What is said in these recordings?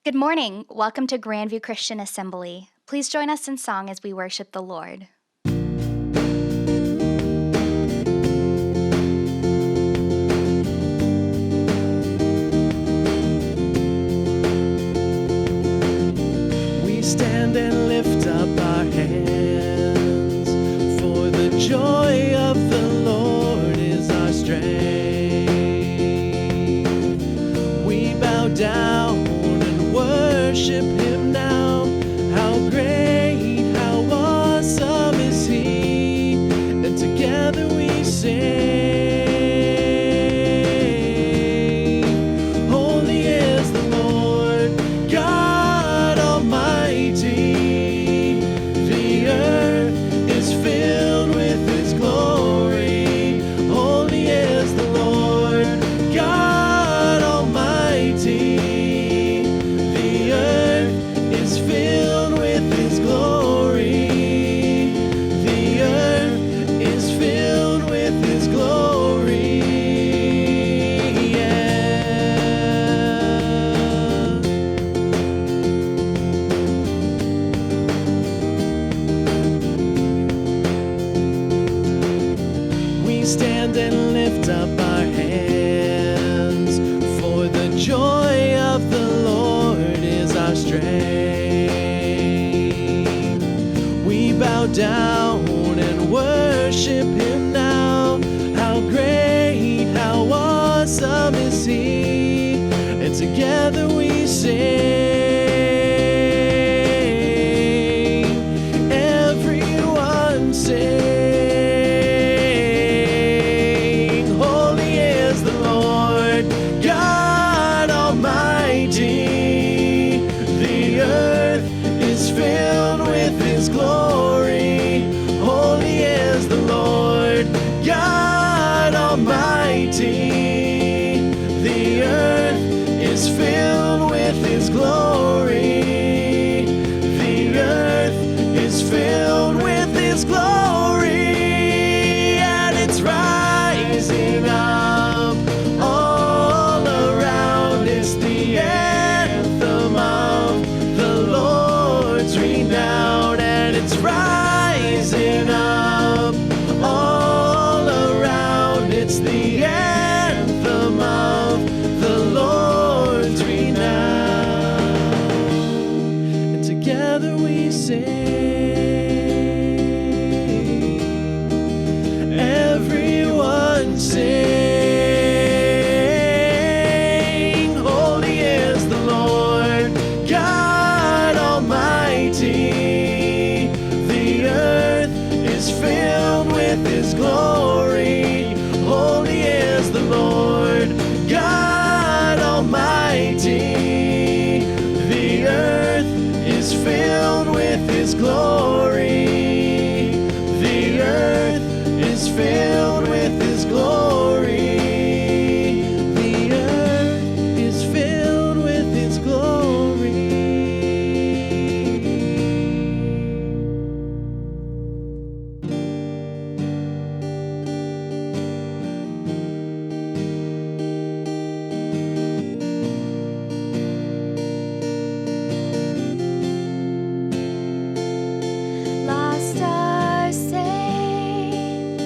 Good morning. Welcome to Grandview Christian Assembly. Please join us in song as we worship the Lord. We stand and lift up our hands, for the joy of the Lord is our strength. We bow down and worship Him now. How great, how awesome is He, and together we sing. Holy is the Lord, God Almighty. The earth is filled with His glory. Holy is the Lord, God Almighty. The earth is filled with His glory. The earth is filled with His glory. Yeah. We stand and lift up our hands, for the joy of the Lord is our strength. We bow down and worship Him now. How great, how awesome is He, and together we sing. Everyone sing. Holy is the Lord, God Almighty. The earth is filled with His glory. Holy is the Lord, God Almighty. The earth is filled with His glory. The earth is filled with His glory, and it's rising up all around. It's the anthem of the Lord's renown, and it's rising up all around. It's the anthem of the Lord's renown, and together we sing. Everyone sing. Holy is the Lord, God Almighty. The earth is filled with His glory. Holy is the Lord, God Almighty. The earth is filled with His glory. The earth is filled with His glory. The earth is filled with His glory. Lost are saved,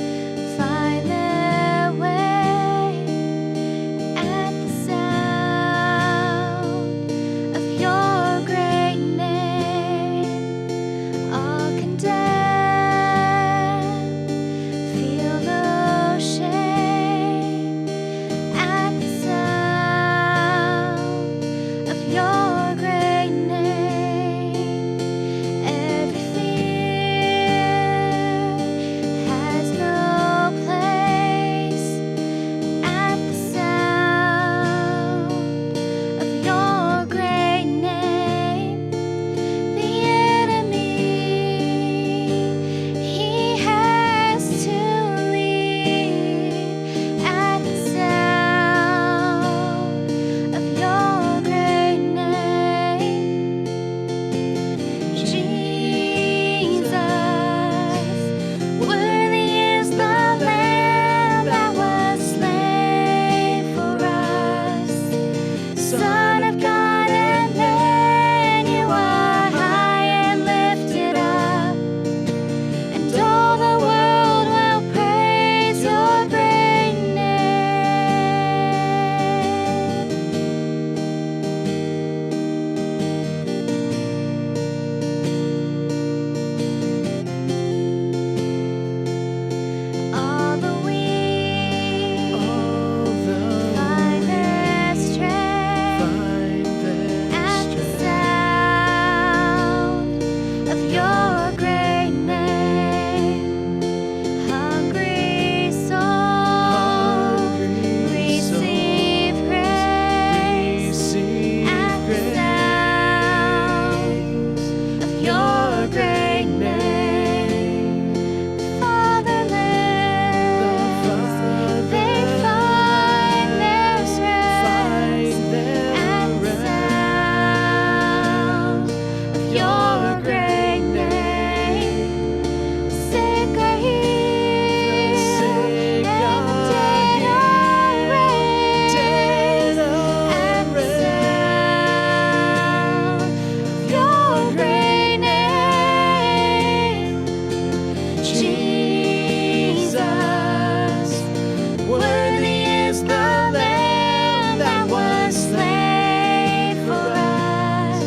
that was slain for us.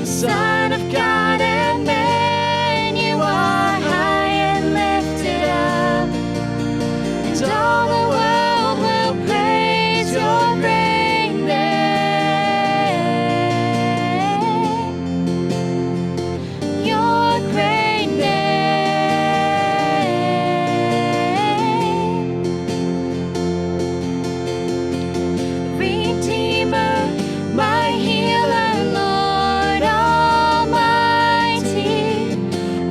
Son of God and man, you are high and lifted up, and all the world will praise your great name. Your great name. Redeemer, my healer, Lord Almighty,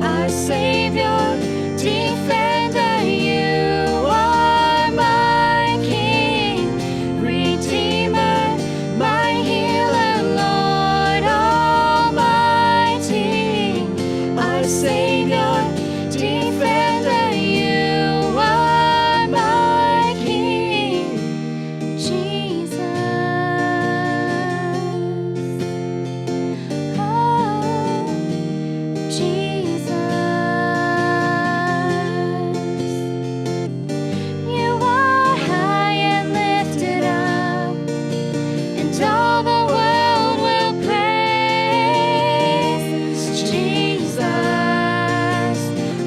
our Savior, defender, you are my King. Redeemer, my healer, Lord Almighty, our Savior, defender, you are my King. Jesus. Oh, Jesus. You are high and lifted up, and all the world will praise Jesus.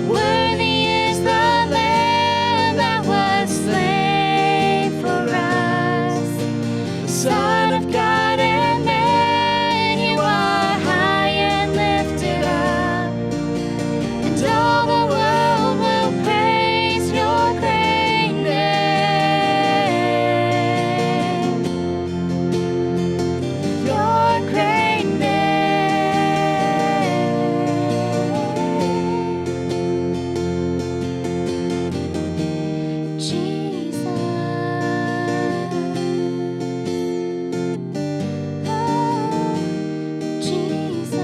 Worthy is the Lamb that was slain for us. Son of God and man, you are high and lifted up, and all the world will praise your great name. Your great name. Jesus. Oh, Jesus.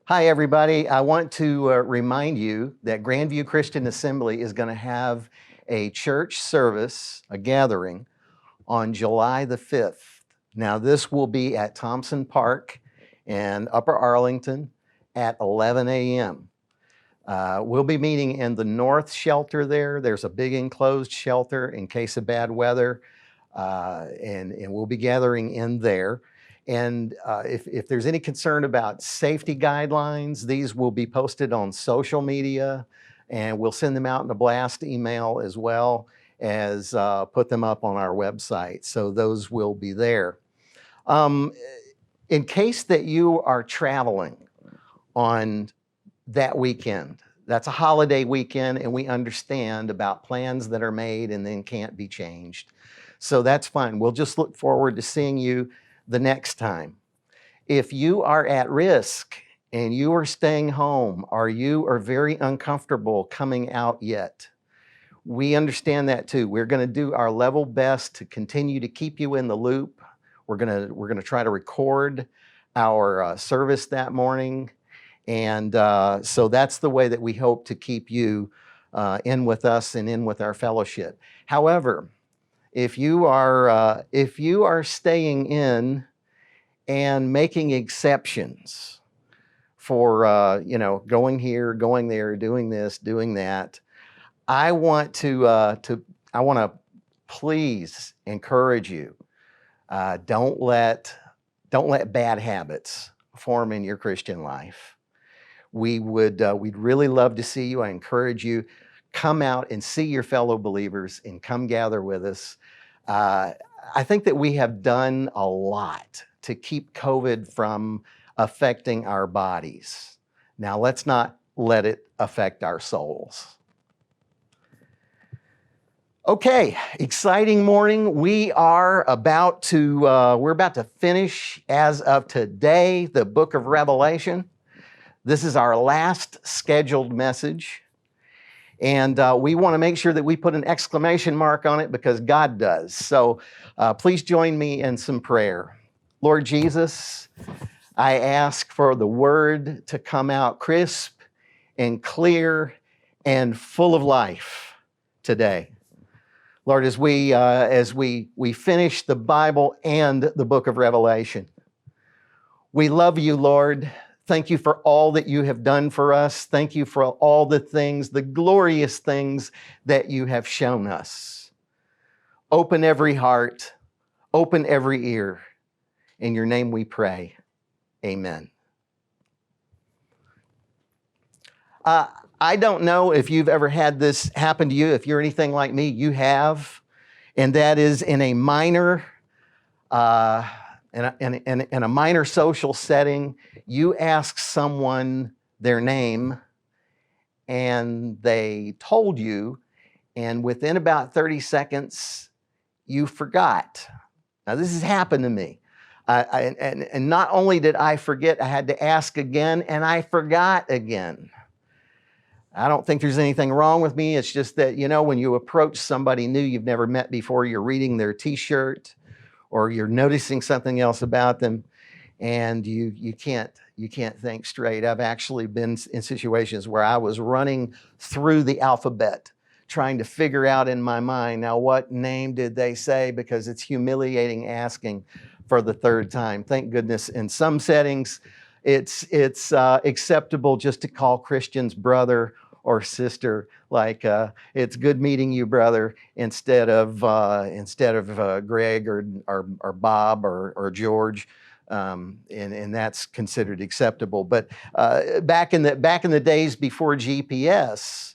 Hi, everybody. I want to remind you that Grandview Christian Assembly is going to have a church service, a gathering, on July the 5th. Now, this will be at Thompson Park in Upper Arlington at 11 a.m. We'll be meeting in the north shelter there. There's a big enclosed shelter in case of bad weather, and we'll be gathering in there. And if there's any concern about safety guidelines, these will be posted on social media, and we'll send them out in a blast email as well as put them up on our website. So those will be there. In case that you are traveling on that weekend, that's a holiday weekend, and we understand about plans that are made and then can't be changed. So that's fine. We'll just look forward to seeing you the next time. If you are at risk and you are staying home, or you are very uncomfortable coming out yet, we understand that too. We're going to do our level best to continue to keep you in the loop. We're going to try to record our service that morning. And so that's the way that we hope to keep you in with us and in with our fellowship. However, if you are staying in and making exceptions for going here, going there, doing this, doing that, I want to please encourage you. Don't let bad habits form in your Christian life. We'd really love to see you. I encourage you, come out and see your fellow believers and come gather with us. I think that we have done a lot to keep COVID from affecting our bodies. Now, let's not let it affect our souls. Okay, exciting morning. We're about to finish, as of today, the book of Revelation. This is our last scheduled message. And we want to make sure that we put an exclamation mark on it because God does. So please join me in some prayer. Lord Jesus, I ask for the word to come out crisp and clear and full of life today. Lord, as we finish the Bible and the book of Revelation, we love you, Lord. Thank you for all that you have done for us. Thank you for all the things, the glorious things that you have shown us. Open every heart, open every ear. In your name we pray. Amen. I don't know if you've ever had this happen to you. If you're anything like me, you have. And that is in a minor in a minor social setting, you ask someone their name and they told you, and within about 30 seconds, you forgot. Now, this has happened to me. And not only did I forget, I had to ask again, and I forgot again. I don't think there's anything wrong with me. It's just that, when you approach somebody new you've never met before, you're reading their t-shirt or you're noticing something else about them, and you can't think straight. I've actually been in situations where I was running through the alphabet, trying to figure out in my mind, now what name did they say? Because it's humiliating asking for the third time. Thank goodness in some settings, it's acceptable just to call Christians brother or sister, like it's good meeting you, brother, instead of Greg or Bob or George, and that's considered acceptable. But back in the days before GPS,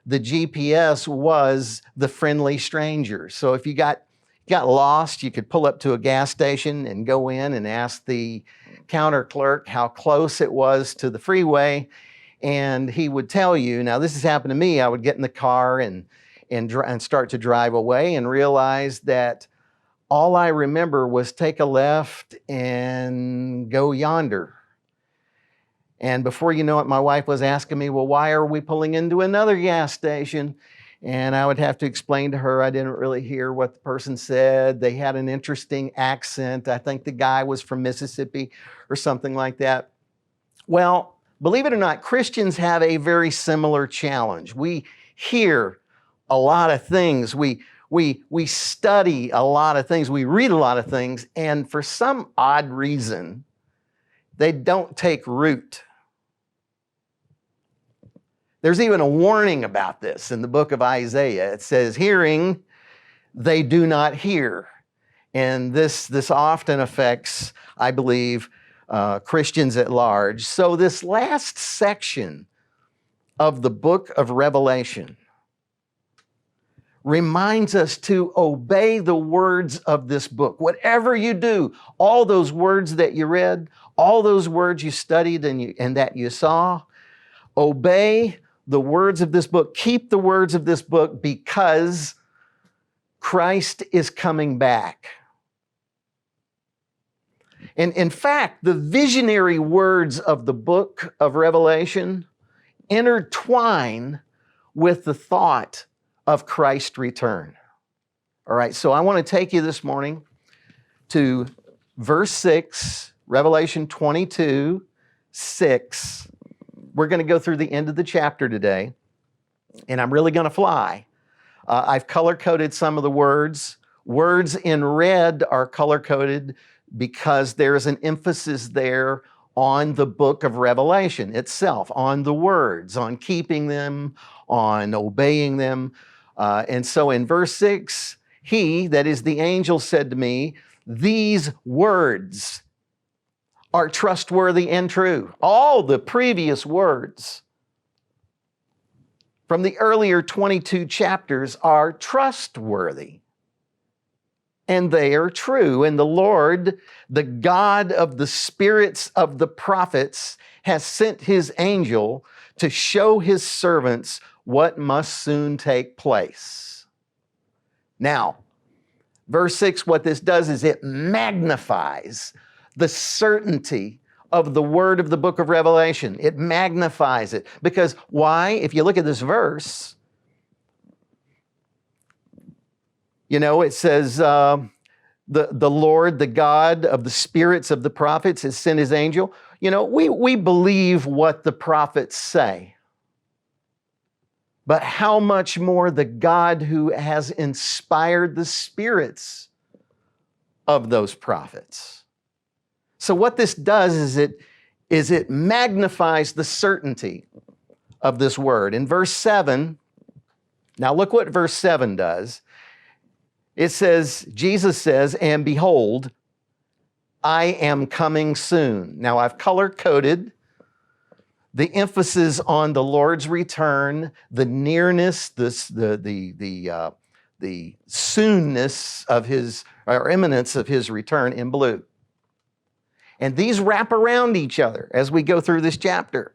the GPS was the friendly stranger. So if you got lost, you could pull up to a gas station and go in and ask the counter clerk how close it was to the freeway, and he would tell you. Now, this has happened to me. I would get in the car and start to drive away and realize that all I remember was take a left and go yonder. And before you know it, my wife was asking me, well, why are we pulling into another gas station? And I would have to explain to her I didn't really hear what the person said. They had an interesting accent. I think the guy was from Mississippi or something like that. Well, believe it or not, Christians have a very similar challenge. We hear a lot of things. We study a lot of things. We read a lot of things. And for some odd reason, they don't take root. There's even a warning about this in the book of Isaiah. It says, hearing, they do not hear. And this often affects, I believe, Christians at large. So this last section of the book of Revelation reminds us to obey the words of this book. Whatever you do, all those words that you read, all those words you studied and that you saw, obey the words of this book. Keep the words of this book, because Christ is coming back. And in fact, the visionary words of the book of Revelation intertwine with the thought of Christ's return. All right, so I want to take you this morning to verse 6, Revelation 22, 6. We're going to go through the end of the chapter today, and I'm really going to fly. I've color-coded some of the words. Words in red are color-coded because there's an emphasis there on the book of Revelation itself, on the words, on keeping them, on obeying them. And so in verse 6, he, that is the angel, said to me, these words are trustworthy and true. All the previous words from the earlier 22 chapters are trustworthy, and they are true. And the Lord, the God of the spirits of the prophets, has sent his angel to show his servants what must soon take place. Now, verse 6, what this does is it magnifies the certainty of the word of the book of Revelation. It magnifies it. Because why? If you look at this verse, it says, the Lord, the God of the spirits of the prophets, has sent his angel. We believe what the prophets say. But how much more the God who has inspired the spirits of those prophets? So what this does is is it magnifies the certainty of this word. In verse 7, now look what verse 7 does. It says, Jesus says, and behold, I am coming soon. Now I've color-coded the emphasis on the Lord's return, the nearness, the soonness of his, or imminence of his return in blue. And these wrap around each other as we go through this chapter.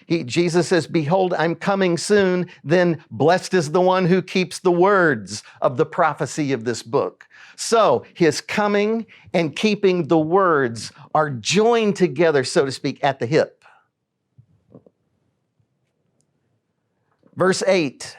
Jesus says, behold, I'm coming soon. Then blessed is the one who keeps the words of the prophecy of this book. So his coming and keeping the words are joined together, so to speak, at the hip. Verse 8,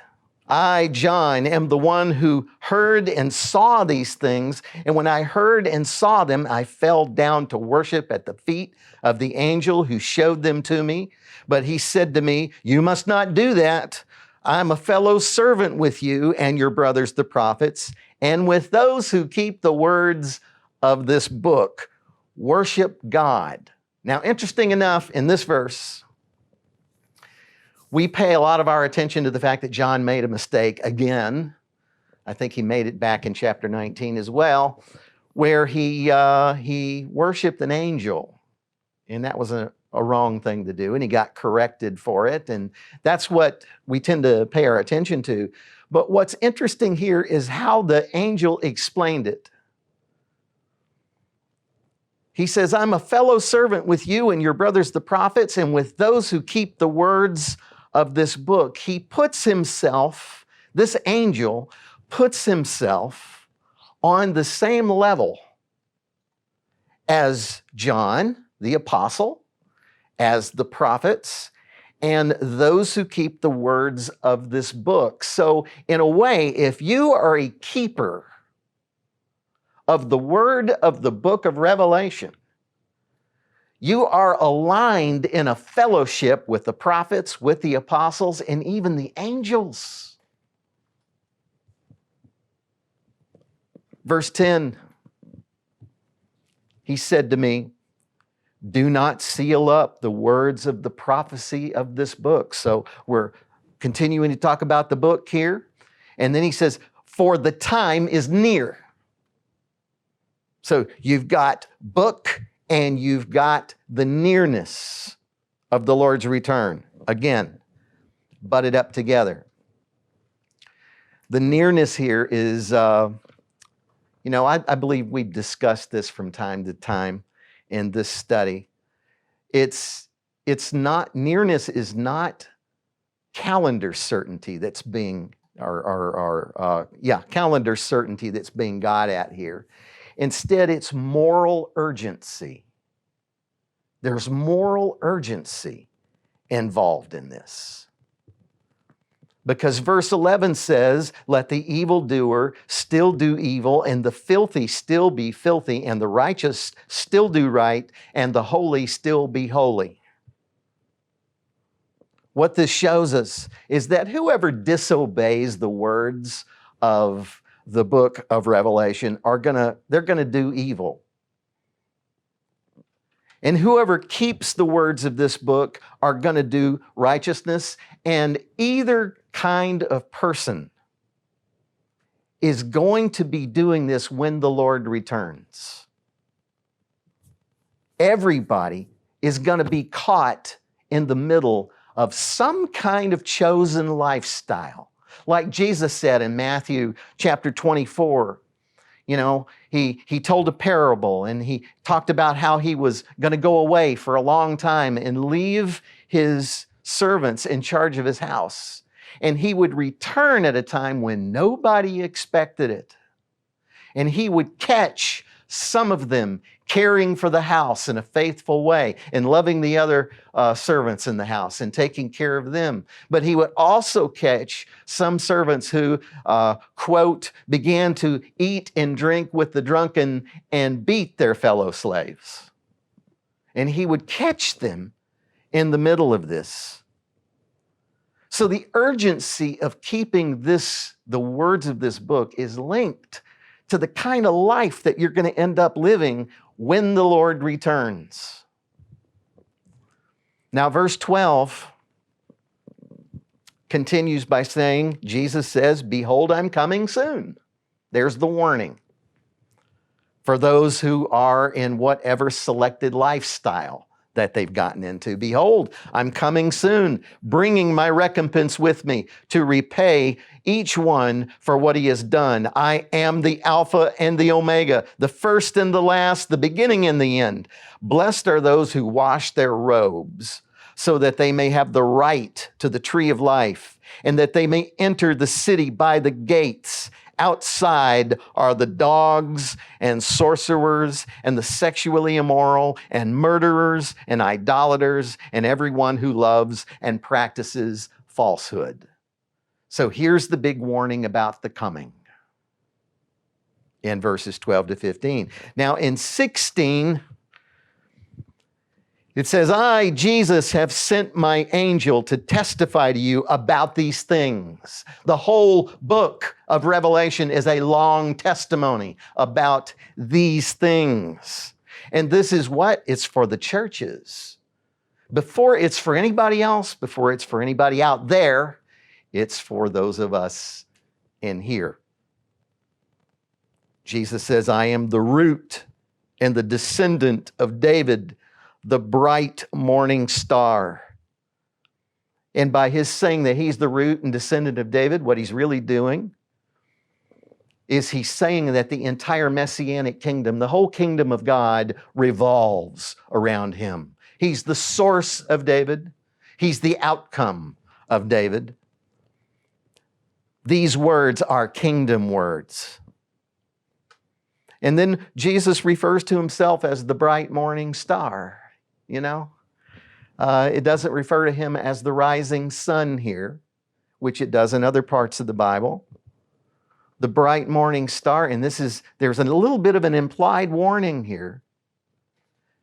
I, John, am the one who heard and saw these things. And when I heard and saw them, I fell down to worship at the feet of the angel who showed them to me. But he said to me, you must not do that. I'm a fellow servant with you and your brothers, the prophets, and with those who keep the words of this book. Worship God. Now, interesting enough, in this verse, we pay a lot of our attention to the fact that John made a mistake again. I think he made it back in chapter 19 as well, where he worshiped an angel. And that was a wrong thing to do, and he got corrected for it. And that's what we tend to pay our attention to. But what's interesting here is how the angel explained it. He says, I'm a fellow servant with you and your brothers, the prophets, and with those who keep the words of this book. He puts himself, this angel puts himself on the same level as John, the apostle, as the prophets, and those who keep the words of this book. So in a way, if you are a keeper of the word of the book of Revelation, you are aligned in a fellowship with the prophets, with the apostles, and even the angels. Verse 10, he said to me, do not seal up the words of the prophecy of this book. So we're continuing to talk about the book here. And then he says, for the time is near. So you've got book and you've got the nearness of the Lord's return. Again, butted up together. The nearness here is, I believe we've discussed this from time to time in this study. It's not, nearness is not calendar certainty that's being, calendar certainty that's being got at here. Instead, it's moral urgency. There's moral urgency involved in this. Because verse 11 says, let the evildoer still do evil, and the filthy still be filthy, and the righteous still do right, and the holy still be holy. What this shows us is that whoever disobeys the words of the book of Revelation they're gonna do evil. And whoever keeps the words of this book are going to do righteousness, and either kind of person is going to be doing this when the Lord returns. Everybody is going to be caught in the middle of some kind of chosen lifestyle. Like Jesus said in Matthew chapter 24, he told a parable and he talked about how he was going to go away for a long time and leave his servants in charge of his house. And he would return at a time when nobody expected it. And he would catch some of them caring for the house in a faithful way and loving the other servants in the house and taking care of them. But he would also catch some servants who, quote, began to eat and drink with the drunken and beat their fellow slaves. And he would catch them in the middle of this. So the urgency of keeping the words of this book is linked to the kind of life that you're going to end up living when the Lord returns. Now, verse 12 continues by saying, Jesus says, "Behold, I'm coming soon." There's the warning for those who are in whatever selected lifestyle that they've gotten into. "Behold, I'm coming soon, bringing my recompense with me to repay each one for what he has done. I am the Alpha and the Omega, the first and the last, the beginning and the end. Blessed are those who wash their robes, so that they may have the right to the tree of life, and that they may enter the city by the gates. Outside are the dogs and sorcerers and the sexually immoral and murderers and idolaters and everyone who loves and practices falsehood." So here's the big warning about the coming in verses 12 to 15. Now in 16, it says, "I, Jesus, have sent my angel to testify to you about these things." The whole book of Revelation is a long testimony about these things. And this is what? It's for the churches. Before it's for anybody else, before it's for anybody out there, it's for those of us in here. Jesus says, "I am the root and the descendant of David, the bright morning star." And by his saying that he's the root and descendant of David, what he's really doing is he's saying that the entire Messianic kingdom, the whole kingdom of God, revolves around him. He's the source of David. He's the outcome of David. These words are kingdom words. And then Jesus refers to himself as the bright morning star. You know, it doesn't refer to him as the rising sun here, which it does in other parts of the Bible. The bright morning star, and there's a little bit of an implied warning here,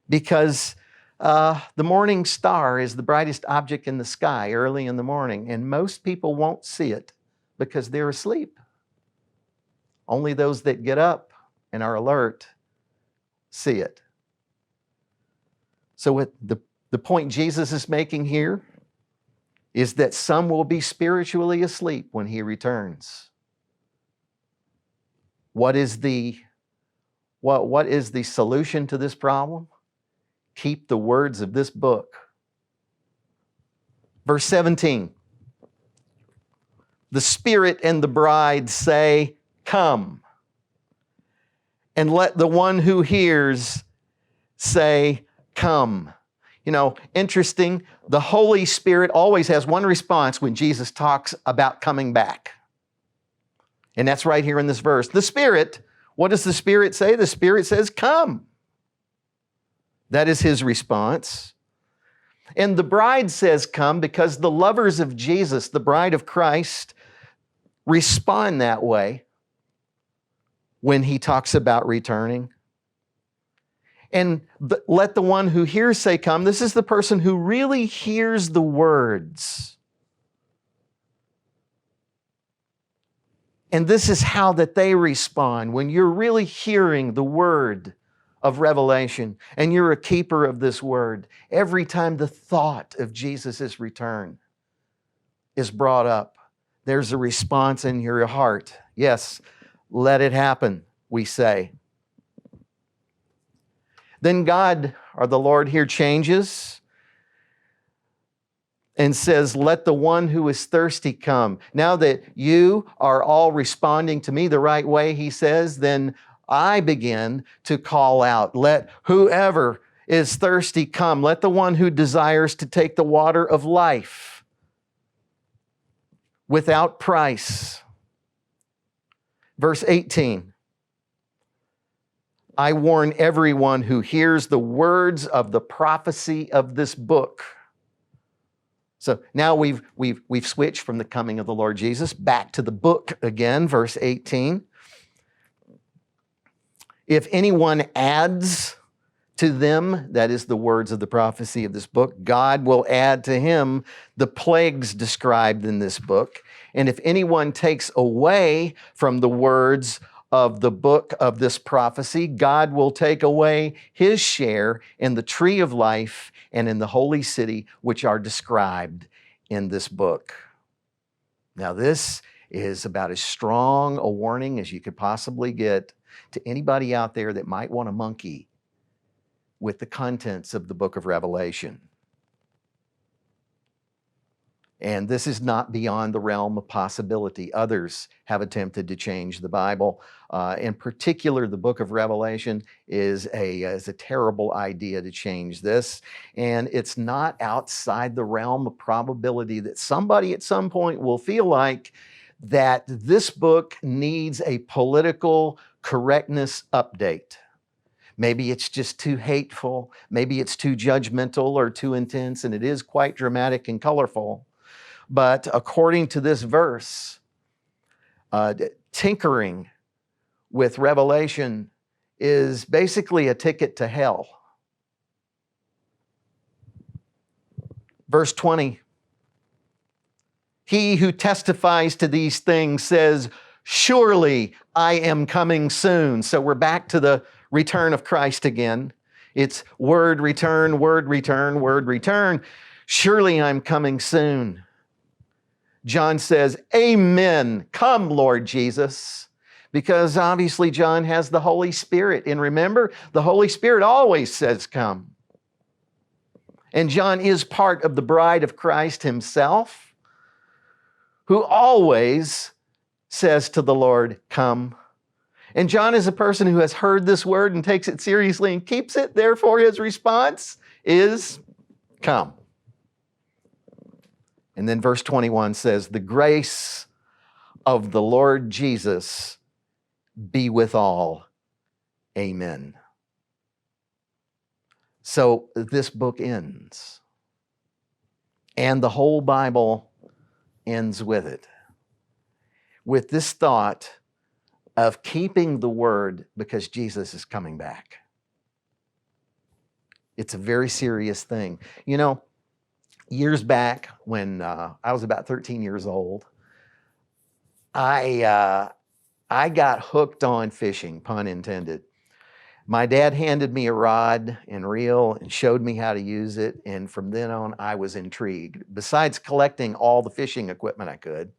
because the morning star is the brightest object in the sky early in the morning, and most people won't see it because they're asleep. Only those that get up and are alert see it. So what the point Jesus is making here is that some will be spiritually asleep when he returns. What is the solution to this problem? Keep the words of this book. Verse 17. "The Spirit and the bride say, 'Come.' And let the one who hears say, 'Come.'" You know, interesting, the Holy Spirit always has one response when Jesus talks about coming back. And that's right here in this verse. The Spirit, what does the Spirit say? The Spirit says, "Come." That is his response. And the bride says, "Come," because the lovers of Jesus, the bride of Christ, respond that way when he talks about returning. And let the one who hears say, "Come." This is the person who really hears the words. And this is how that they respond when you're really hearing the word of revelation and you're a keeper of this word. Every time the thought of Jesus' return is brought up, there's a response in your heart. Yes, let it happen, we say. Then God, or the Lord here, changes and says, "Let the one who is thirsty come." Now that you are all responding to me the right way, he says, then I begin to call out, "Let whoever is thirsty come. Let the one who desires to take the water of life without price." Verse 18. "I warn everyone who hears the words of the prophecy of this book." So now we've switched from the coming of the Lord Jesus back to the book again, verse 18. "If anyone adds to them," that is the words of the prophecy of this book, "God will add to him the plagues described in this book. And if anyone takes away from the words of the book of this prophecy, God will take away his share in the tree of life and in the holy city, which are described in this book. Now, this is about as strong a warning as you could possibly get to anybody out there that might want to monkey with the contents of the book of Revelation. And this is not beyond the realm of possibility. Others have attempted to change the Bible. In particular, the book of Revelation is a terrible idea to change this. And it's not outside the realm of probability that somebody at some point will feel like that this book needs a political correctness update. Maybe it's just too hateful. Maybe it's too judgmental or too intense, and it is quite dramatic and colorful. But according to this verse, tinkering with Revelation is basically a ticket to hell. Verse 20, he who testifies to these things says, surely I am coming soon. So we're back to the return of Christ again. It's word return, word return, word return. Surely I'm coming soon. John says, amen, come Lord Jesus, because obviously John has the Holy Spirit. And remember, the Holy Spirit always says come. And John is part of the bride of Christ himself, who always says to the Lord, come. And John is a person who has heard this word and takes it seriously and keeps it. Therefore, his response is, come. And then verse 21 says, the grace of the Lord Jesus be with all. Amen. So this book ends. And the whole Bible ends with it. With this thought of keeping the word because Jesus is coming back. It's a very serious thing. You know, years back when I was about 13 years old, I got hooked on fishing, pun intended. My dad handed me a rod and reel and showed me how to use it. And from then on, I was intrigued. Besides collecting all the fishing equipment I could,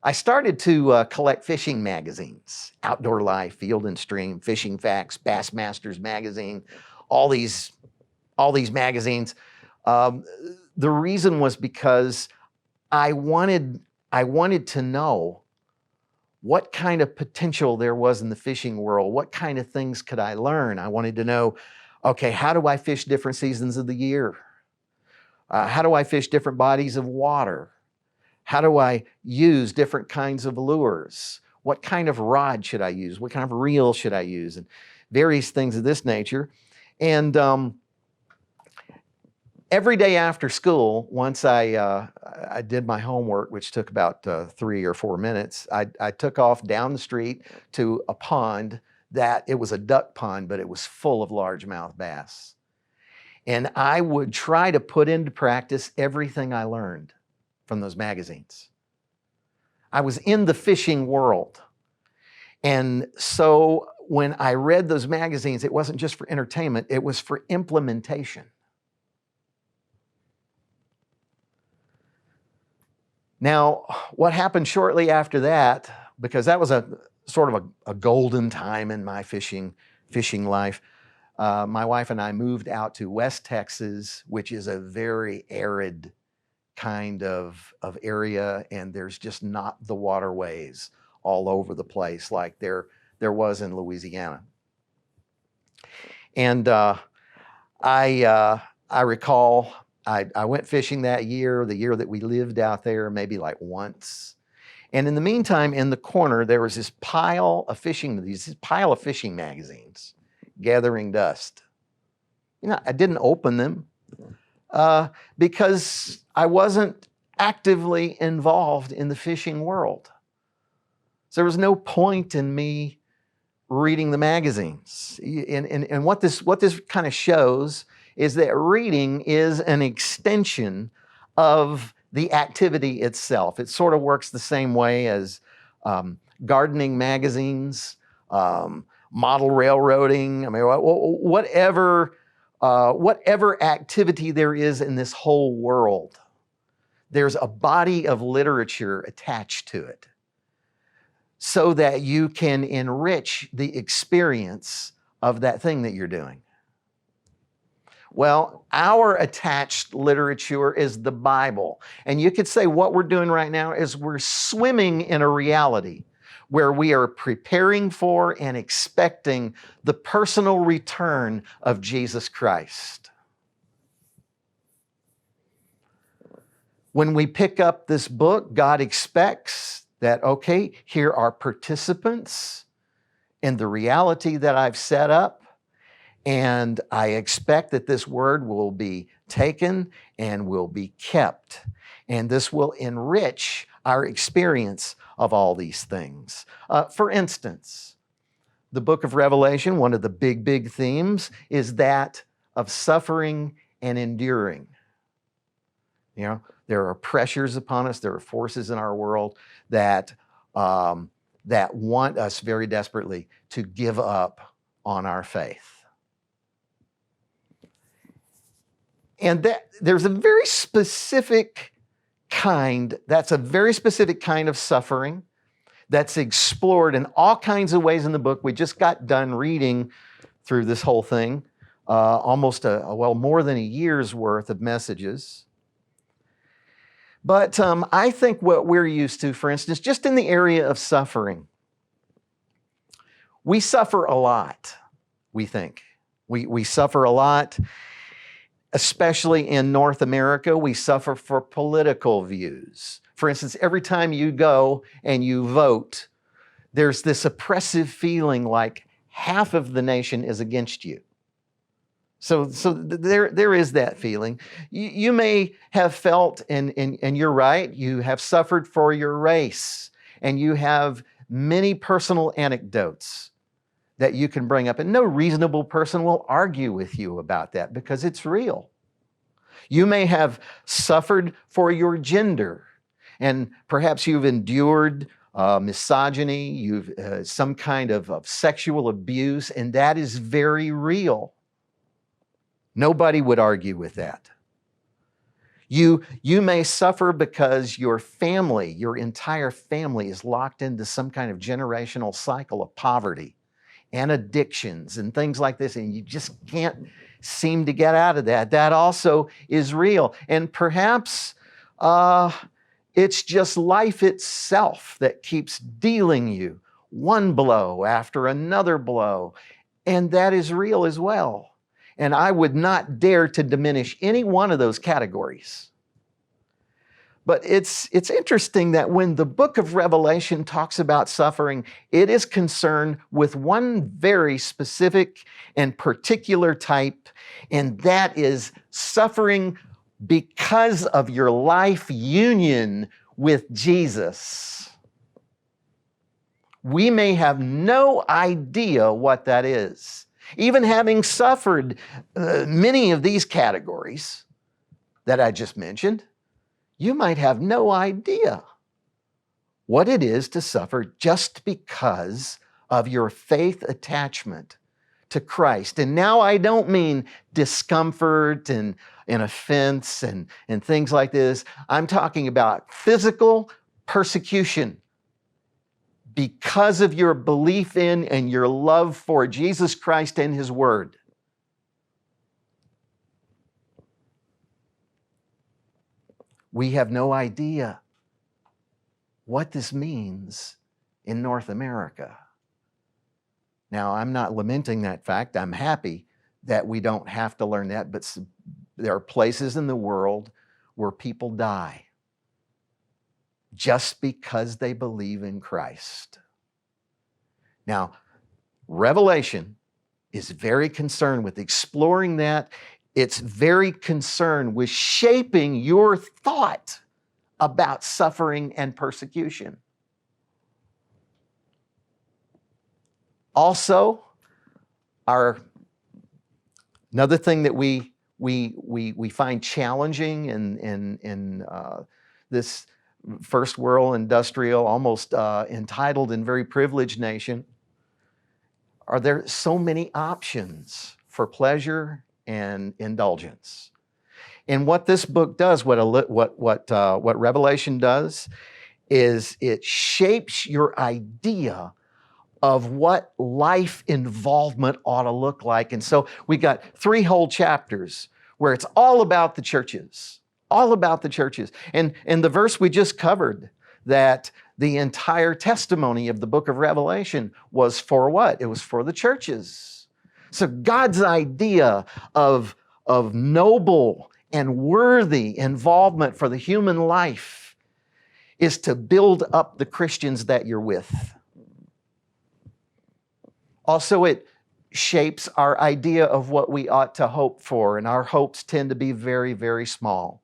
I started to collect fishing magazines, Outdoor Life, Field and Stream, Fishing Facts, Bassmasters Magazine, all these magazines. The reason was because I wanted to know what kind of potential there was in the fishing world. What kind of things could I learn? I wanted to know, okay, how do I fish different seasons of the year? How do I fish different bodies of water? How do I use different kinds of lures? What kind of rod should I use? What kind of reel should I use? And various things of this nature. And every day after school, once I did my homework, which took about 3 or 4 minutes, I took off down the street to a pond that it was a duck pond, but it was full of largemouth bass. And I would try to put into practice everything I learned from those magazines. I was in the fishing world. And so when I read those magazines, it wasn't just for entertainment, it was for implementation. Now, what happened shortly after that, because that was a sort of a golden time in my fishing life, my wife and I moved out to West Texas, which is a very arid kind of area, and there's just not the waterways all over the place like there was in Louisiana. And I recall I went fishing that year, the year that we lived out there, maybe like once. And in the meantime, in the corner, there was this pile of fishing magazines gathering dust. You know, I didn't open them because I wasn't actively involved in the fishing world. So there was no point in me reading the magazines. And what this kind of shows is that reading is an extension of the activity itself. It sort of works the same way as gardening magazines, model railroading. I mean, whatever activity there is in this whole world, there's a body of literature attached to it so that you can enrich the experience of that thing that you're doing. Well, our attached literature is the Bible. And you could say what we're doing right now is we're swimming in a reality where we are preparing for and expecting the personal return of Jesus Christ. When we pick up this book, God expects that, okay, here are participants in the reality that I've set up. And I expect that this word will be taken and will be kept. And this will enrich our experience of all these things. For instance, the book of Revelation, one of the big themes is that of suffering and enduring. You know, there are pressures upon us. There are forces in our world that want us very desperately to give up on our faith. And there's a very specific kind of suffering that's explored in all kinds of ways in the book. We just got done reading through this whole thing, almost more than a year's worth of messages. But I think what we're used to, for instance, just in the area of suffering, we suffer a lot, we think. We suffer a lot. Especially in North America, we suffer for political views. For instance, every time you go and you vote, there's this oppressive feeling like half of the nation is against you. So there is that feeling. You may have felt, and you're right, you have suffered for your race, and you have many personal anecdotes that you can bring up. And no reasonable person will argue with you about that because it's real. You may have suffered for your gender, and perhaps you've endured misogyny, you've some kind of sexual abuse, and that is very real. Nobody would argue with that. You may suffer because your family, your entire family is locked into some kind of generational cycle of poverty and addictions and things like this, and you just can't seem to get out of that. That also is real. And perhaps it's just life itself that keeps dealing you one blow after another blow, and that is real as well. And I would not dare to diminish any one of those categories. But it's interesting that when the book of Revelation talks about suffering, it is concerned with one very specific and particular type, and that is suffering because of your life union with Jesus. We may have no idea what that is. Even having suffered many of these categories that I just mentioned, you might have no idea what it is to suffer just because of your faith attachment to Christ. And now I don't mean discomfort and offense and things like this. I'm talking about physical persecution because of your belief in and your love for Jesus Christ and His Word. We have no idea what this means in North America. Now, I'm not lamenting that fact. I'm happy that we don't have to learn that, but there are places in the world where people die just because they believe in Christ. Now, Revelation is very concerned with exploring that. It's very concerned with shaping your thought about suffering and persecution. Also, another thing that we find challenging in this first world industrial, almost entitled and very privileged nation, are there so many options for pleasure and indulgence. And what this book does, what Revelation does, is it shapes your idea of what life involvement ought to look like. And so we got 3 whole chapters where it's all about the churches, all about the churches. And the verse we just covered, that the entire testimony of the book of Revelation was for what? It was for the churches. So God's idea of noble and worthy involvement for the human life is to build up the Christians that you're with. Also, it shapes our idea of what we ought to hope for, and our hopes tend to be very, very small.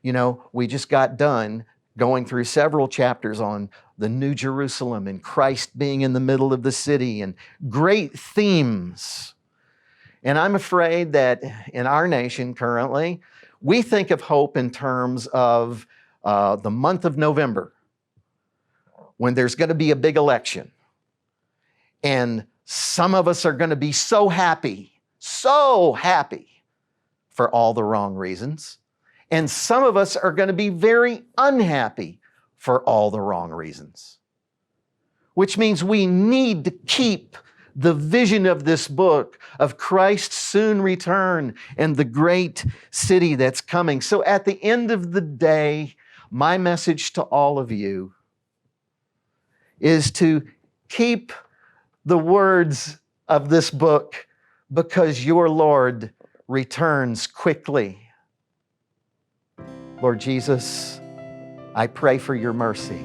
You know, we just got done going through several chapters on the New Jerusalem and Christ being in the middle of the city, and great themes. And I'm afraid that in our nation currently, we think of hope in terms of the month of November, when there's going to be a big election. And some of us are going to be so happy for all the wrong reasons. And some of us are going to be very unhappy for all the wrong reasons. Which means we need to keep the vision of this book of Christ's soon return and the great city that's coming. So at the end of the day, my message to all of you is to keep the words of this book, because your Lord returns quickly. Lord Jesus, I pray for your mercy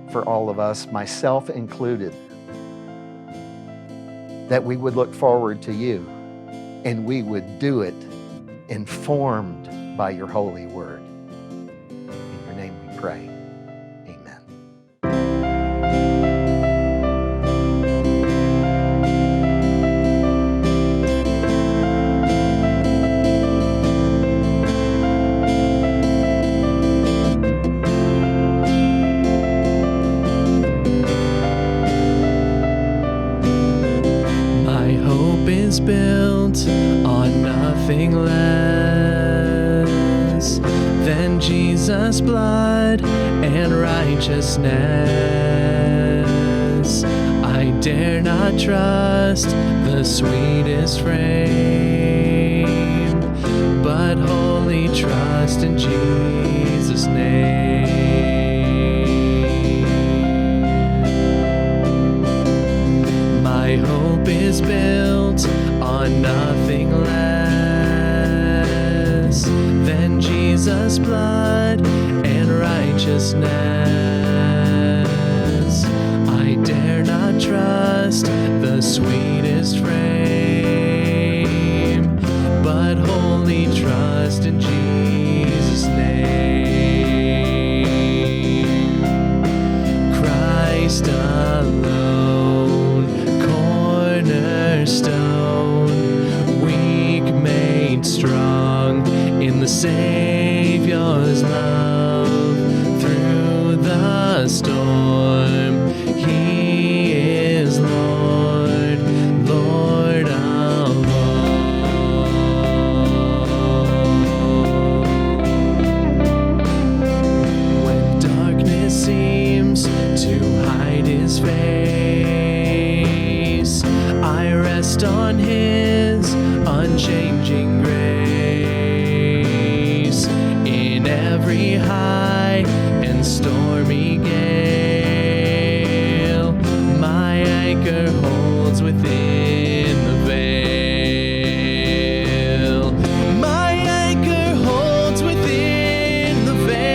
for all of us, myself included, that we would look forward to you and we would do it informed by your holy word. In your name we pray. Amen. Built on nothing less than Jesus' blood and righteousness. I dare not trust the sweetest frame, but wholly trust in Jesus' name. My hope is built on nothing less than Jesus' blood and righteousness. I dare not trust the sweetest frame, but wholly trust in Jesus' name. Christ alone, cornerstone, weak made strong in the Savior's love. Through the storm, He is Lord, Lord of all. When darkness seems to hide His face, I rest on His unchanging grace. In every high and stormy gale, my anchor holds within the veil. My anchor holds within the veil.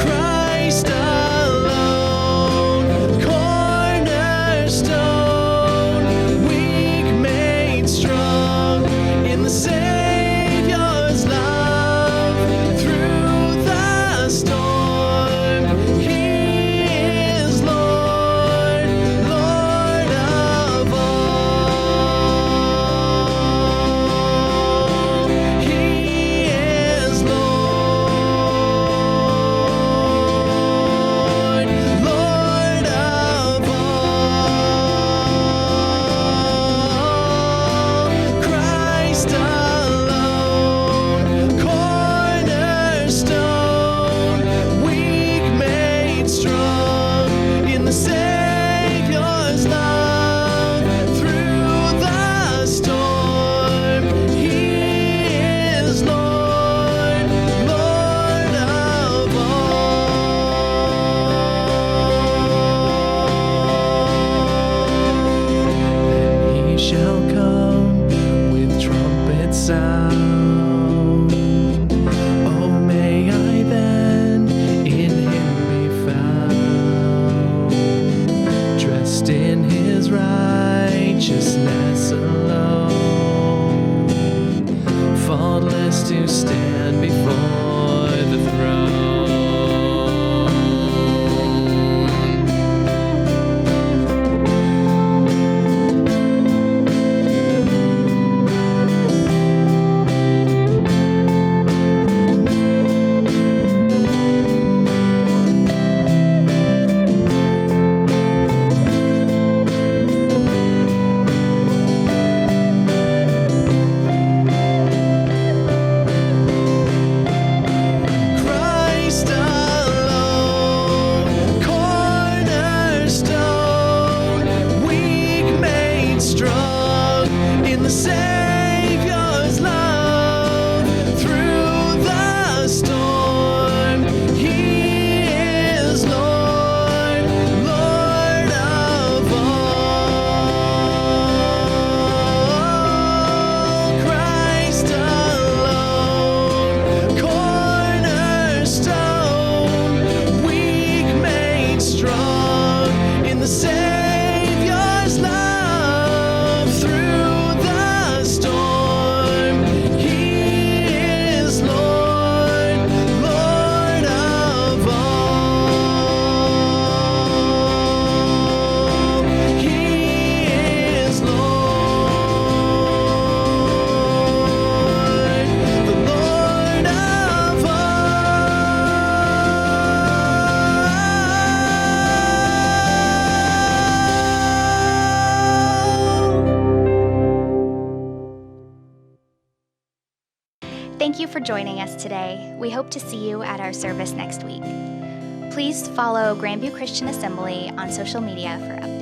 Christ alone, cornerstone, weak made strong in the Savior's love. boldness to stand before the throne. Christ alone, cornerstone, weak made strong in the Savior's love. Through the storm, He is Lord, Lord of all. Christ alone, cornerstone, weak made strong in the Savior's love. Through the storm, He is Lord, Lord of all. He is Lord, the Lord of all. Thank you for joining us today. We hope to see you at our service next week. Please follow Grandview Christian Assembly on social media for updates.